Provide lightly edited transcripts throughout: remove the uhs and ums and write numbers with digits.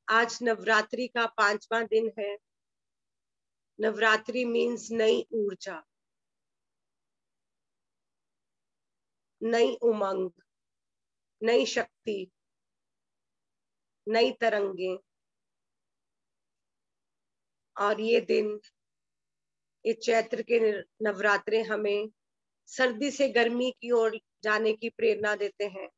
आज नवरात्रि का 5वां दिन है। नवरात्रि मीन्स नई ऊर्जा, नई उमंग, नई शक्ति, नई तरंगे। और ये दिन, ये चैत्र के नवरात्रे हमें सर्दी से गर्मी की ओर जाने की प्रेरणा देते हैं।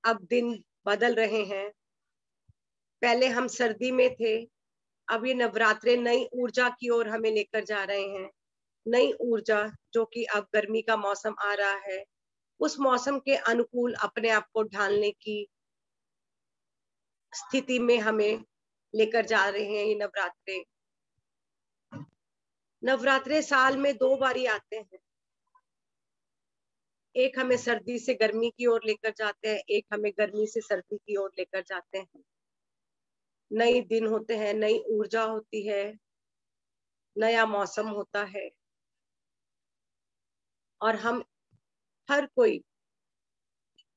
अब दिन बदल रहे हैं। पहले हम सर्दी में थे, अब ये नवरात्रे नई ऊर्जा की ओर हमें लेकर जा रहे हैं। नई ऊर्जा, जो कि अब गर्मी का मौसम आ रहा है, उस मौसम के अनुकूल अपने आप को ढालने की स्थिति में हमें लेकर जा रहे हैं ये नवरात्रे। नवरात्रे साल में 2 बारी आते हैं। एक हमें सर्दी से गर्मी की ओर लेकर जाते हैं, एक हमें गर्मी से सर्दी की ओर लेकर जाते हैं। नए दिन होते हैं, नई ऊर्जा होती है, नया मौसम होता है और हम हर कोई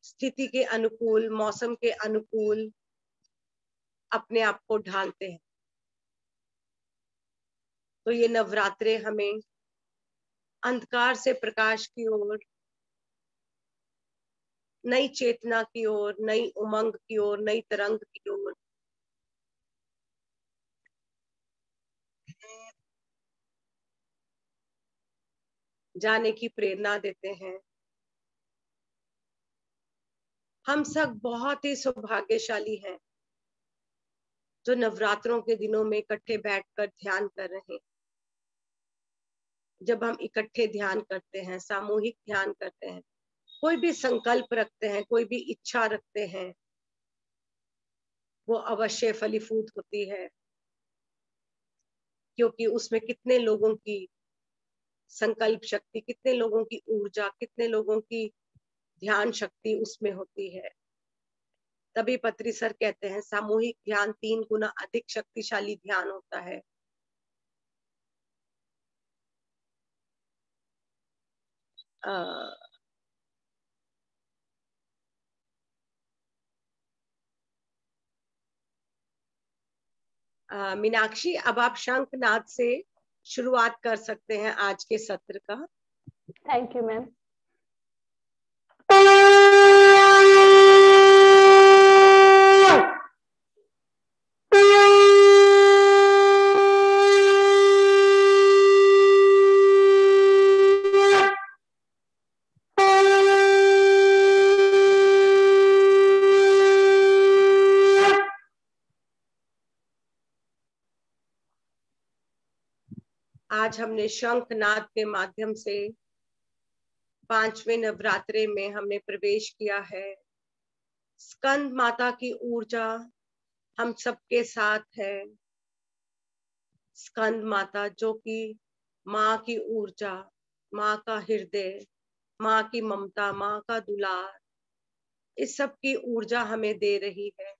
स्थिति के अनुकूल, मौसम के अनुकूल अपने आप को ढालते हैं। तो ये नवरात्रे हमें अंधकार से प्रकाश की ओर, नई चेतना की ओर, नई उमंग की ओर, नई तरंग की ओर जाने की प्रेरणा देते हैं। हम सब बहुत ही सौभाग्यशाली हैं जो नवरात्रों के दिनों में इकट्ठे बैठकर ध्यान कर रहे हैं। जब हम इकट्ठे ध्यान करते हैं, सामूहिक ध्यान करते हैं, कोई भी संकल्प रखते हैं, कोई भी इच्छा रखते हैं, वो अवश्य फलीभूत होती है, क्योंकि उसमें कितने लोगों की संकल्प शक्ति, कितने लोगों की ऊर्जा, कितने लोगों की ध्यान शक्ति उसमें होती है। तभी पत्री सर कहते हैं सामूहिक ध्यान 3 गुना अधिक शक्तिशाली ध्यान होता है। मीनाक्षी, अब आप शंखनाद से शुरुआत कर सकते हैं आज के सत्र का। Thank you ma'am. आज हमने शंखनाद के माध्यम से 5वें नवरात्रे में हमने प्रवेश किया है। स्कंद माता की ऊर्जा हम सबके साथ है। स्कंद माता जो कि माँ की ऊर्जा, माँ का हृदय, माँ की ममता, माँ का दुलार, इस सब की ऊर्जा हमें दे रही है।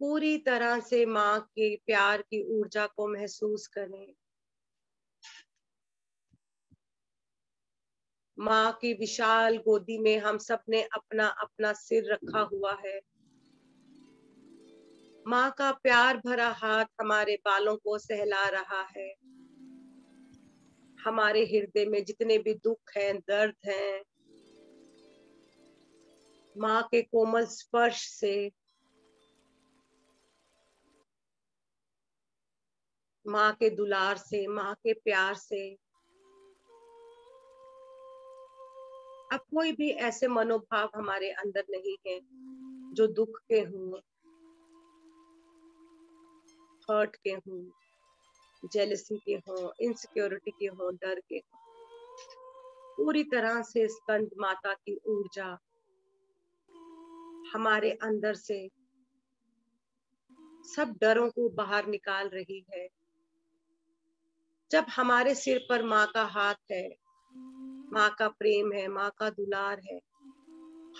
पूरी तरह से माँ के प्यार की ऊर्जा को महसूस करें। माँ की विशाल गोदी में हम सब ने अपना अपना सिर रखा हुआ है। माँ का प्यार भरा हाथ हमारे बालों को सहला रहा है। हमारे हृदय में जितने भी दुख हैं, दर्द हैं, माँ के कोमल स्पर्श से, माँ के दुलार से, माँ के प्यार से, अब कोई भी ऐसे मनोभाव हमारे अंदर नहीं है जो दुख के हों, हर्ट के हों, जेलसी के हों, इनसिक्योरिटी के हों, डर के हों। पूरी तरह से स्कंद माता की ऊर्जा हमारे अंदर से सब डरों को बाहर निकाल रही है। जब हमारे सिर पर माँ का हाथ है, माँ का प्रेम है, माँ का दुलार है,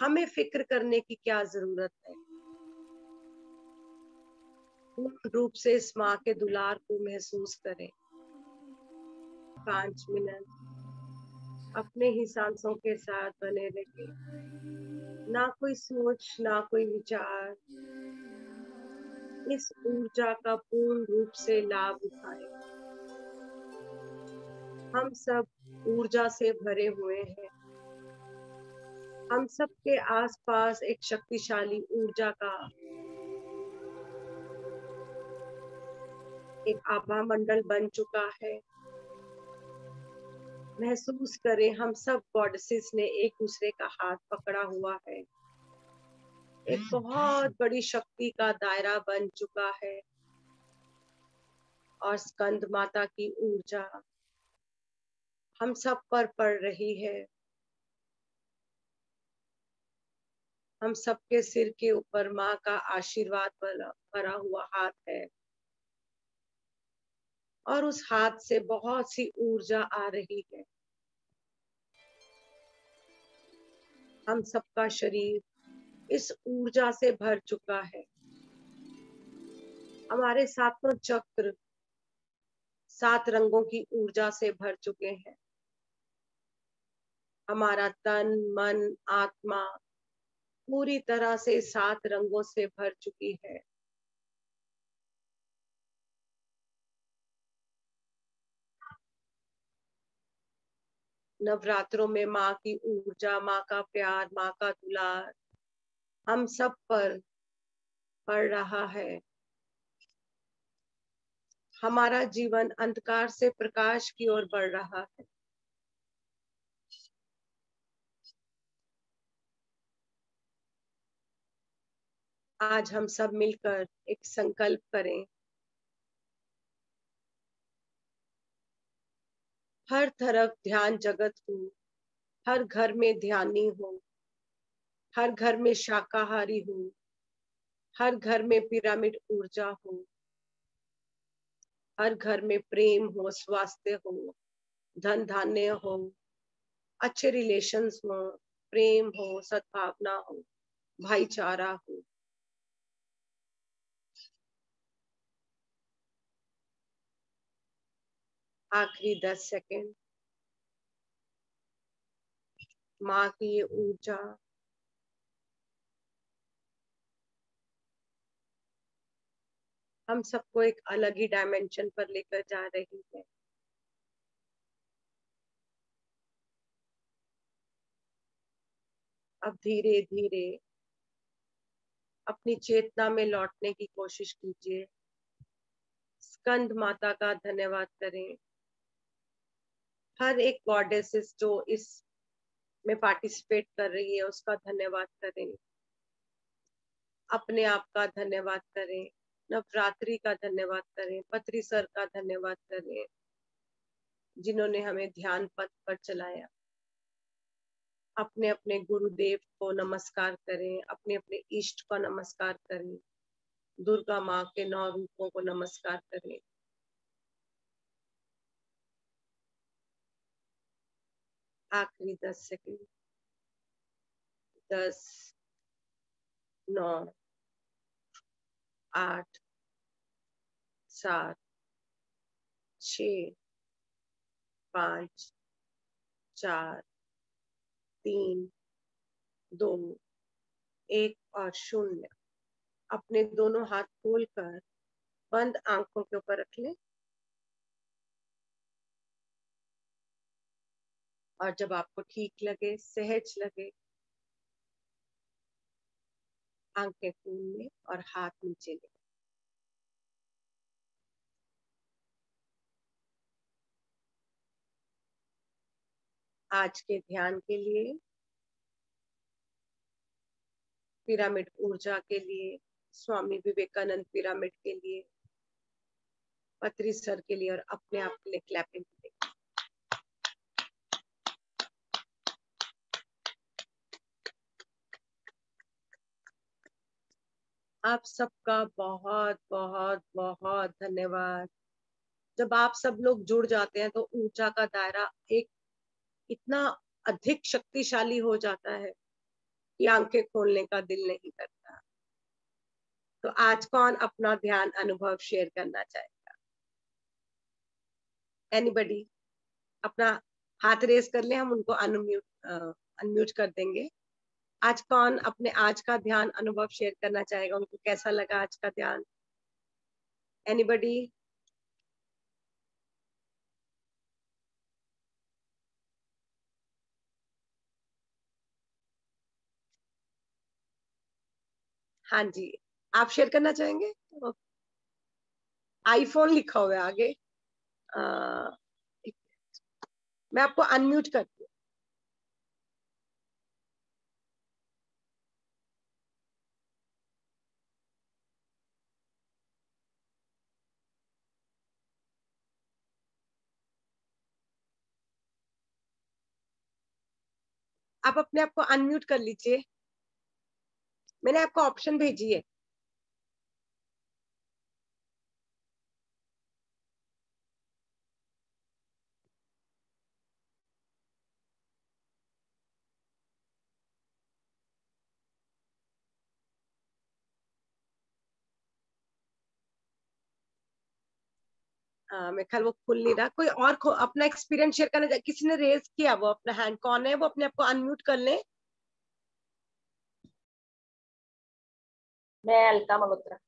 हमें फिक्र करने की क्या जरूरत है। पूर्ण रूप से इस माँ के दुलार को महसूस करें। 5 मिनट अपने ही सांसों के साथ बने रहिए, ना कोई सोच, ना कोई विचार। इस ऊर्जा का पूर्ण रूप से लाभ उठाएं। हम सब ऊर्जा से भरे हुए हैं। हम सब के आसपास एक शक्तिशाली ऊर्जा का एक आभा मंडल बन चुका है। महसूस करें, हम सब गॉडेसेस ने एक दूसरे का हाथ पकड़ा हुआ है। एक बहुत बड़ी शक्ति का दायरा बन चुका है और स्कंद माता की ऊर्जा हम सब पर पड़ रही है। हम सबके सिर के ऊपर माँ का आशीर्वाद भरा हुआ हाथ है और उस हाथ से बहुत सी ऊर्जा आ रही है। हम सबका शरीर इस ऊर्जा से भर चुका है। हमारे सातों चक्र 7 रंगों की ऊर्जा से भर चुके हैं। हमारा तन, मन, आत्मा पूरी तरह से 7 रंगों से भर चुकी है। नवरात्रों में माँ की ऊर्जा, माँ का प्यार, माँ का दुलार हम सब पर पड़ रहा है। हमारा जीवन अंधकार से प्रकाश की ओर बढ़ रहा है। आज हम सब मिलकर एक संकल्प करें। हर तरफ ध्यान जगत हो, हर घर में ध्यानी हो, हर घर में शाकाहारी हो, हर घर में पिरामिड ऊर्जा हो, हर घर में प्रेम हो, स्वास्थ्य हो, धन धान्य हो, अच्छे रिलेशंस हो, प्रेम हो, सद्भावना हो, भाईचारा हो। आखिरी 10 सेकंड। माँ की ये ऊर्जा हम सबको एक अलग ही डायमेंशन पर लेकर जा रही है। अब धीरे धीरे अपनी चेतना में लौटने की कोशिश कीजिए। स्कंद माता का धन्यवाद करें। हर एक गॉडेसेस जो इस में पार्टिसिपेट कर रही है उसका धन्यवाद करें। अपने आप का धन्यवाद करें। नवरात्रि का धन्यवाद करें। पत्री सर का धन्यवाद करें जिन्होंने हमें ध्यान पथ पर चलाया। अपने अपने गुरुदेव को नमस्कार करें। अपने अपने इष्ट को नमस्कार करें। दुर्गा माँ के 9 रूपों को नमस्कार करें। आखिरी 10 सेकंड। 10, 9, 8, 7, 6, 5, 4, 3, 2, 1 और 0। अपने दोनों हाथ खोलकर बंद आंखों के ऊपर रख लें और जब आपको ठीक लगे, सहज लगे, आंखें खोल लें और हाथ नीचे लें। आज के ध्यान के लिए, पिरामिड ऊर्जा के लिए, स्वामी विवेकानंद पिरामिड के लिए, पत्री सर के लिए और अपने आप के लिए क्लैपिंग के लिए। आप सबका बहुत बहुत बहुत धन्यवाद। जब आप सब लोग जुड़ जाते हैं तो ऊर्जा का दायरा एक इतना अधिक शक्तिशाली हो जाता है कि आंखें खोलने का दिल नहीं करता। तो आज कौन अपना ध्यान अनुभव शेयर करना चाहेगा? एनीबडी अपना हाथ रेस कर ले, हम उनको अनम्यूट कर देंगे। आज कौन अपने आज का ध्यान अनुभव शेयर करना चाहेगा, उनको कैसा लगा आज का ध्यान? एनीबडी? हाँ जी, आप शेयर करना चाहेंगे? आईफोन लिखा हुआ है आगे। मैं आपको अनम्यूट करती हूँ। आप अपने आप को अनम्यूट कर लीजिए, मैंने आपको ऑप्शन भेजी है। मेरे ख्याल वो खुल नहीं रहा। कोई और अपना एक्सपीरियंस शेयर करना, किसी ने रेज किया वो अपना हैंड, कौन है वो? अपने आप को अनम्यूट कर ले। मैं अलका मल्होत्रा।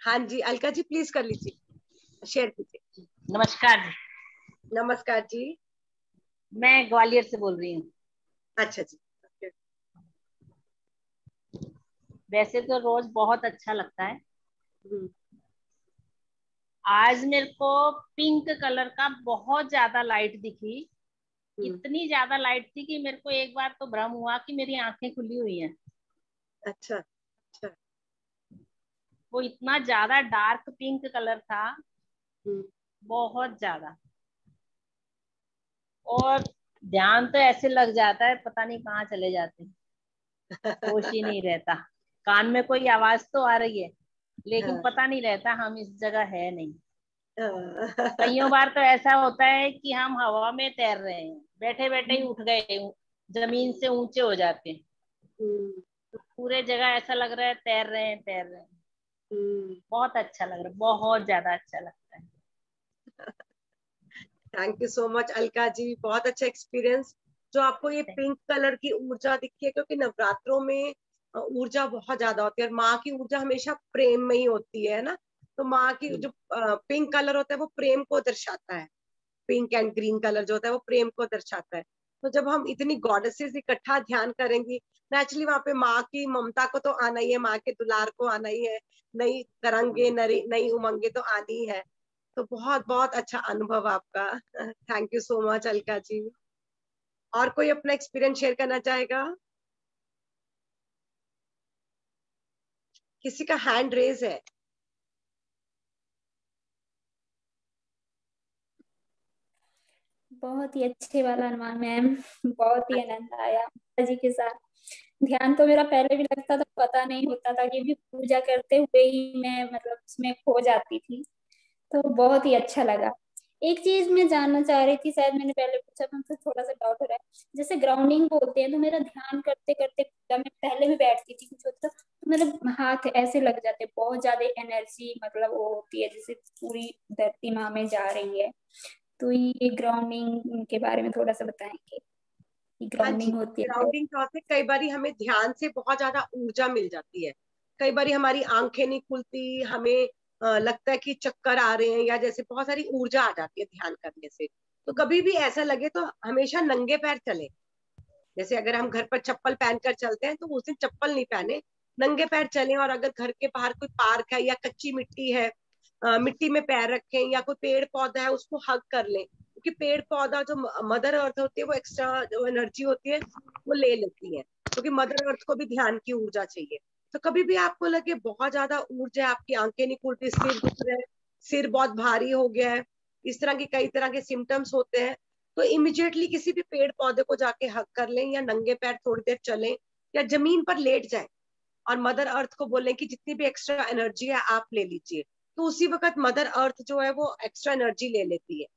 हाँ जी, अलका जी प्लीज कर लीजिए, शेयर कीजिए। नमस्कार जी। नमस्कार जी। मैं ग्वालियर से बोल रही हूँ। अच्छा जी। वैसे तो रोज बहुत अच्छा लगता है, हम्म, आज मेरे को पिंक कलर का बहुत ज्यादा लाइट दिखी। हम्म, इतनी ज्यादा लाइट थी कि मेरे को एक बार तो भ्रम हुआ कि मेरी आंखें खुली हुई हैं। अच्छा अच्छा। वो इतना ज्यादा डार्क पिंक कलर था, हम्म, बहुत ज्यादा। और ध्यान तो ऐसे लग जाता है, पता नहीं कहाँ चले जाते हैं, होश ही नहीं रहता। कान में कोई आवाज तो आ रही है, लेकिन हाँ, पता नहीं रहता हम इस जगह है नहीं। कईयों हाँ। बार तो ऐसा होता है कि हम हवा में तैर रहे हैं, बैठे बैठे ही उठ गए, जमीन से ऊंचे हो जाते हैं। हम्म, तो पूरे जगह ऐसा लग रहा है तैर रहे हैं तैर रहे हैं। हम्म। बहुत अच्छा लग रहा है, बहुत ज्यादा अच्छा लगता है। Thank you so much Alka ji, बहुत अच्छा एक्सपीरियंस। जो आपको ये पिंक कलर की ऊर्जा दिखती है, क्योंकि नवरात्रों में ऊर्जा बहुत ज्यादा होती है, और माँ की ऊर्जा हमेशा प्रेम में ही होती है ना। तो माँ की जो पिंक कलर होता है वो प्रेम को दर्शाता है। पिंक एंड ग्रीन कलर जो होता है वो प्रेम को दर्शाता है। तो जब हम इतनी गॉडेसेस इकट्ठा ध्यान करेंगी, नेचुरली वहां पे माँ की ममता को तो आना ही है, माँ के दुलार को आना ही है। नई तरंगे, नई नई उमंगे तो आनी ही है। तो बहुत बहुत अच्छा अनुभव आपका। Thank you so much Alka ji. और कोई अपना एक्सपीरियंस शेयर करना चाहेगा? किसी का हैंड रेज है? बहुत ही अच्छे वाला अनुमान मैम। बहुत ही अच्छा। आनंद आया माता जी के साथ। ध्यान तो मेरा पहले भी लगता था, पता नहीं होता था कि भी पूजा करते हुए ही मैं मतलब उसमें खो जाती थी। तो बहुत ही अच्छा लगा। एक चीज मैं जानना चाह रही थी, शायद मैंने पहले पूछा था, मुझे थोड़ा सा डाउट हो रहा है। जैसे ग्राउंडिंग बोलते हैं तो मेरा ध्यान करते करते मैं पहले भी बैठती थी कुछ होता तो मेरे हाथ ऐसे लग जाते, बहुत ज्यादा एनर्जी मतलब वो होती है जैसे पूरी धरती माँ में जा रही है। तो ये ग्राउंडिंग के बारे में थोड़ा सा बताएंगे कि हाँ जी, ग्राउंडिंग होती है तो। ग्राउंडिंग का होता है, कई बार हमें ध्यान से बहुत ज्यादा ऊर्जा मिल जाती है। कई बार हमारी आंखें नहीं खुलती, हमें लगता है कि चक्कर आ रहे हैं, या जैसे बहुत सारी ऊर्जा आ जाती है ध्यान करने से। तो कभी भी ऐसा लगे तो हमेशा नंगे पैर चले। जैसे अगर हम घर पर चप्पल पहनकर चलते हैं तो उस दिन चप्पल नहीं पहने, नंगे पैर चलें। और अगर घर के बाहर कोई पार्क है या कच्ची मिट्टी है, मिट्टी में पैर रखें, या कोई पेड़ पौधा है उसको हग कर लें, क्योंकि पेड़ पौधा जो मदर अर्थ होती है वो एक्स्ट्रा जो एनर्जी होती है वो ले लेती है, क्योंकि मदर अर्थ को भी ध्यान की ऊर्जा चाहिए। तो कभी भी आपको लगे बहुत ज्यादा ऊर्जा, आपकी आंखें नहीं खुलती, सिर दुख रहा है, सिर बहुत भारी हो गया है, इस तरह के कई तरह के सिम्टम्स होते हैं, तो इमिजिएटली किसी भी पेड़ पौधे को जाके हक कर लें, या नंगे पैर थोड़ी देर चलें, या जमीन पर लेट जाएं, और मदर अर्थ को बोलें कि जितनी भी एक्स्ट्रा एनर्जी है आप ले लीजिए। तो उसी वक्त मदर अर्थ जो है वो एक्स्ट्रा एनर्जी ले लेती है,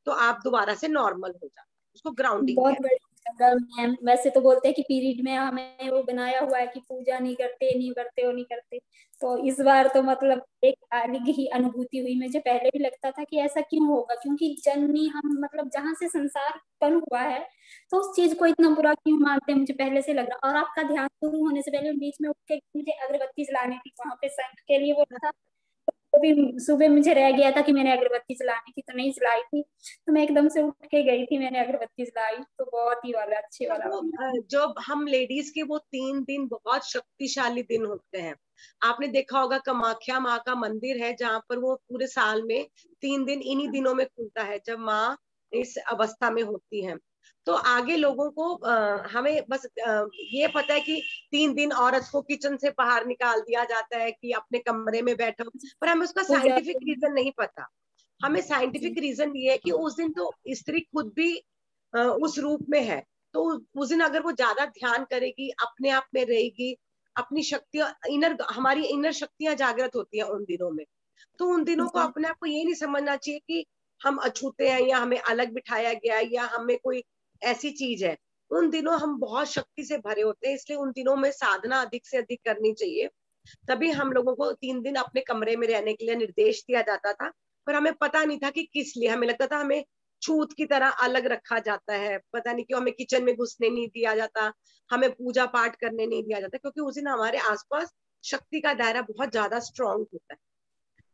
तो आप दोबारा से नॉर्मल हो जाते हैं। उसको ग्राउंडिंग बहुत कहते बढ़िया मैम वैसे तो बोलते हैं कि पीरियड में हमें वो बनाया हुआ है कि पूजा नहीं करते, नहीं करते, वो नहीं करते। तो इस बार तो मतलब एक अलग ही अनुभूति हुई। मुझे पहले भी लगता था कि ऐसा क्यों होगा, क्योंकि जननी हम मतलब जहाँ से संसार उत्पन्न हुआ है, तो उस चीज को इतना बुरा क्यों मानते हैं, मुझे पहले से लग रहा। और आपका ध्यान शुरू होने से पहले बीच में उठ के मुझे अगरबत्ती जलानी थी, वहां पे शंख के लिए बोला था। तो भी सुबह मुझे रह गया था कि मैंने अगरबत्ती जलानी थी, तो नहीं जलाई थी। तो मैं एकदम से उठ के गई थी, मैंने अगरबत्ती जलाई, तो बहुत ही वाला अच्छे तो वाला वो बना। जो हम लेडीज के वो 3 दिन बहुत शक्तिशाली दिन होते हैं। आपने देखा होगा कामाख्या माँ का मंदिर है जहाँ पर वो पूरे साल में 3 दिन इन्हीं दिनों में खुलता है जब माँ इस अवस्था में होती है। तो आगे लोगों को हमें बस ये पता है कि 3 दिन औरत को किचन से बाहर निकाल दिया जाता है कि अपने कमरे में बैठो, पर हमें उसका पूजा साइंटिफिक रीजन नहीं पता। हमें जी साइंटिफिक रीजन ये है कि उस दिन तो स्त्री खुद भी उस रूप में है। तो उस दिन अगर वो ज्यादा ध्यान करेगी, अपने आप में रहेगी, अपनी शक्तियां हमारी इनर शक्तियां जागृत होती हैं उन दिनों में। तो उन दिनों को जी अपने आप को ये नहीं समझना चाहिए कि हम अछूते हैं या हमें अलग बिठाया गया है या हमें कोई ऐसी चीज है। उन दिनों हम बहुत शक्ति से भरे होते हैं, इसलिए उन दिनों में साधना अधिक से अधिक करनी चाहिए। तभी हम लोगों को 3 दिन अपने कमरे में रहने के लिए निर्देश दिया जाता था। पर हमें पता नहीं था कि किस लिए। हमें लगता था हमें छूत की तरह अलग रखा जाता है, पता नहीं क्यों हमें किचन में घुसने नहीं दिया जाता, हमें पूजा पाठ करने नहीं दिया जाता, क्योंकि उस दिन हमारे आसपास शक्ति का दायरा बहुत ज्यादा स्ट्रांग होता है।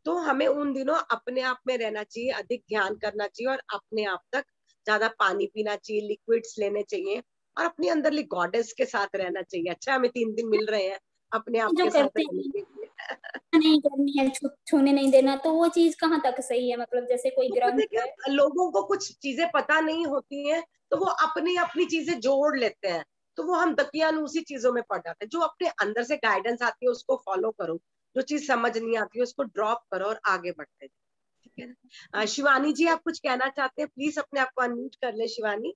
तो हमें उन दिनों अपने आप में रहना चाहिए, अधिक ध्यान करना चाहिए और अपने आप तक ज्यादा पानी पीना चाहिए, लिक्विड्स लेने चाहिए और अपनी अंदरली गॉडेस के साथ रहना चाहिए। अच्छा, हमें 3 दिन मिल रहे हैं अपने आप जो के साथ करते रहने हैं के लिए। नहीं करनी है, छूने नहीं देना, तो वो चीज कहाँ तक सही है? मतलब जैसे कोई तो पता ग्रंथ है है। क्या, लोगों को कुछ चीजें पता नहीं होती हैं, तो वो अपनी अपनी चीजें जोड़ लेते हैं। तो वो हम दकियानूसी चीजों में पड़ जाते हैं। जो अपने अंदर से गाइडेंस आती है उसको फॉलो करो, जो चीज समझ नहीं आती है उसको ड्रॉप करो और आगे बढ़ते जाओ। ठीक है ना? शिवानी जी, आप कुछ कहना चाहते हैं? प्लीज अपने आप को अनम्यूट कर ले शिवानी।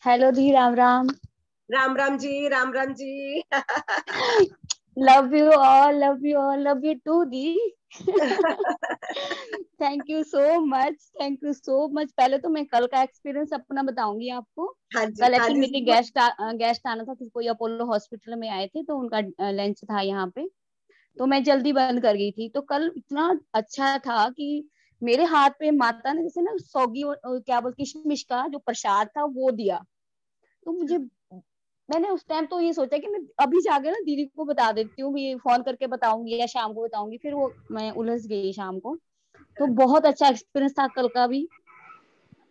हेलो दी, Ram Ram. Ram Ram ji, Ram Ram ji. Love you all, love you all, love you too दी। Thank you so much, thank you so much. पहले तो मैं कल का एक्सपीरियंस अपना बताऊंगी आपको। हाँ जी, कल हाँ एक्चुअली जी, मेरे जरूर। गेस्ट आना था, कोई अपोलो हॉस्पिटल में आए थे तो उनका लंच था यहाँ पे। तो मैं जल्दी बंद कर गई थी। तो कल इतना अच्छा था कि मेरे हाथ पे माता ने जैसे ना सौगी और क्या बोल किशमिश का जो प्रसाद था वो दिया। तो मुझे, मैंने उस टाइम तो ये सोचा कि मैं अभी जाके ना दीदी को बता देती हूँ, ये फोन करके बताऊंगी या शाम को बताऊंगी, फिर वो मैं उलझ गई शाम को। तो बहुत अच्छा एक्सपीरियंस था कल का भी।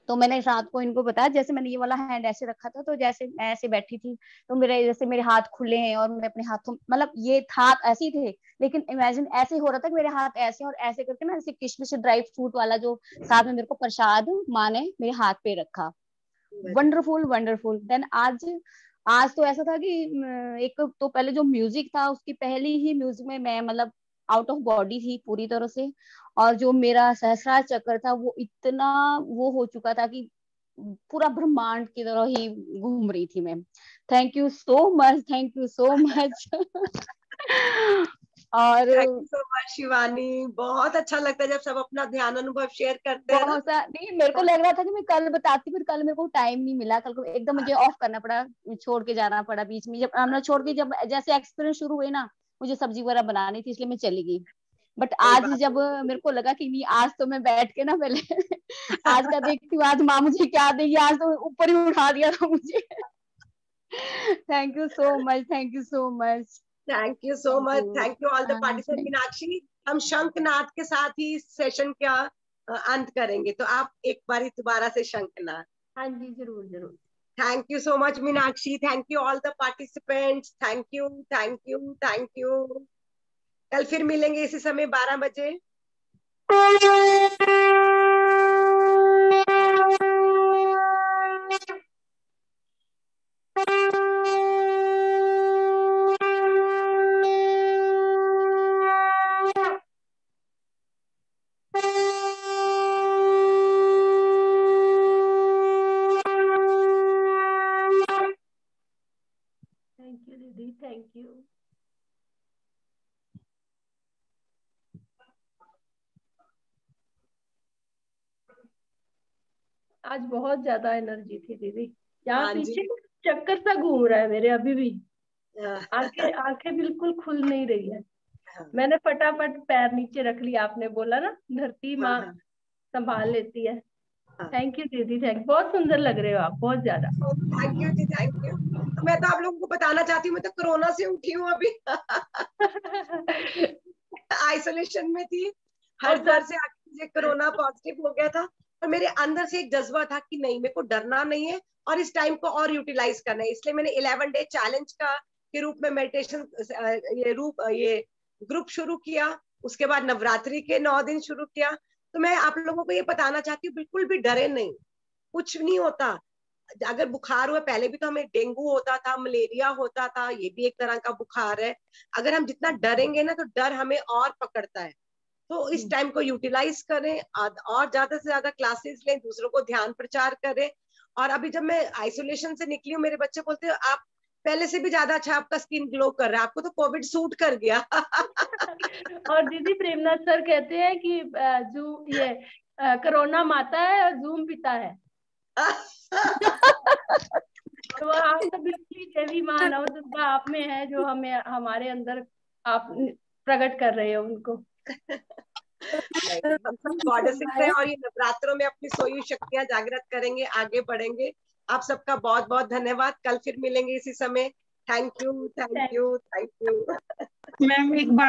तो मैंने रात को इनको बताया, जैसे मैंने ये वाला हैंड ऐसे रखा था, तो जैसे मैं ऐसे बैठी थी तो मेरे जैसे मेरे हाथ खुले हैं और मैं अपने हाथों मतलब ये हाथ ऐसे ही थे, लेकिन इमेजिन ऐसे हो रहा था कि मेरे हाथ ऐसे और ऐसे करके ना ऐसे किशमिश ड्राई फ्रूट वाला जो साथ में मेरे को प्रसाद माँ ने मेरे हाथ पे रखा। Wonderful wonderful. देन आज आज तो ऐसा था कि एक तो पहले जो म्यूजिक था उसकी पहली ही म्यूजिक में मैं मतलब आउट ऑफ बॉडी थी पूरी तरह से। और जो मेरा सहस्रार चक्र था वो इतना वो हो चुका था कि पूरा ब्रह्मांड की तरह ही घूम रही थी मैं। Thank you so much, thank you so much. और thank you so much Shivani. बहुत अच्छा लगता है जब सब अपना ध्यान अनुभव शेयर करते हैं ना। बहुत सा नहीं, मेरे को लग रहा था कि मैं कल बताती, फिर कल मेरे को टाइम नहीं मिला, कल को एकदम मुझे ऑफ करना पड़ा, छोड़ के जाना पड़ा बीच में। जब हमने छोड़ के जब जैसे एक्सपीरियंस शुरू हुए ना, मुझे सब्जी वगैरह बनानी थी इसलिए मैं चली गई। बट कोई आज बात जब मेरे को लगा कि नहीं, आज तो मैं बैठ के ना पहले आज का देखती हूँ, आज माँ मुझे क्या देगी, आज तो ऊपर ही उठा दिया था मुझे। Thank you so much, thank you so much. Thank you so much. Thank you all the participant. Thank Meenakshi, हम शंखनाद के साथ ही इस सेशन का अंत करेंगे, तो आप एक बारी दोबारा से शंखनाद। हाँ जी, जरूर जरूर। Thank you so much Meenakshi. Thank you all the participants. Thank you, thank you, thank you. कल फिर मिलेंगे इसी समय 12 बजे। थैंक यू दीदी, थैंक यू। आज बहुत ज्यादा एनर्जी थी दीदी। यहाँ हाँ जी। पीछे चक्कर सा घूम रहा है मेरे अभी भी। हाँ, आंखें बिल्कुल खुल नहीं रही है। हाँ, मैंने फटाफट पैर नीचे रख लिया, आपने बोला ना धरती हाँ, माँ हाँ, संभाल लेती है। हाँ। थैंक यू दीदी, थैंक, बहुत सुंदर लग रहे हो आप, बहुत ज्यादा। Thank you ji, thank you. तो मैं तो आप लोगों को बताना चाहती हूँ, मैं तो कोरोना से उठी हूँ अभी। आइसोलेशन में थी, और हरिद्वार से आके मुझे कोरोना पॉजिटिव हो गया था। और मेरे अंदर से एक जज्बा था कि नहीं, मेरे को डरना नहीं है और इस टाइम को और यूटिलाइज करना है। इसलिए मैंने 11 डे चैलेंज का के रूप में मेडिटेशन ये ग्रुप शुरू किया। उसके बाद नवरात्रि के 9 दिन शुरू किया। तो मैं आप लोगों को ये बताना चाहती हूँ, बिल्कुल भी डरे नहीं, कुछ नहीं होता। अगर बुखार हुआ, पहले भी तो हमें डेंगू होता था, मलेरिया होता था, ये भी एक तरह का बुखार है। अगर हम जितना डरेंगे ना, तो डर हमें और पकड़ता है। तो इस टाइम को यूटिलाइज करें और ज्यादा से ज्यादा क्लासेस लें, दूसरों को ध्यान प्रचार करें। और अभी जब मैं आइसोलेशन से निकली हूँ, मेरे बच्चे बोलते हैं आप पहले से भी ज्यादा अच्छा आपका स्किन ग्लो कर रहा है, आपको तो कोविड सूट कर गया। और दीदी प्रेमनाथ सर कहते हैं कि कोरोना माता है और जूम पिता है। तो आप तो बिल्कुल देवी माँ नव दुर्गा आप में है, जो हमें हमारे अंदर आप प्रकट कर रहे हो उनको। नहीं, हम सब गॉडेसेस हैं और ये नवरात्रों में अपनी सोई हुई शक्तियां जागृत करेंगे, आगे बढ़ेंगे। आप सबका बहुत बहुत धन्यवाद। कल फिर मिलेंगे इसी समय। Thank you, thank you, thank you. Ma'am एक बात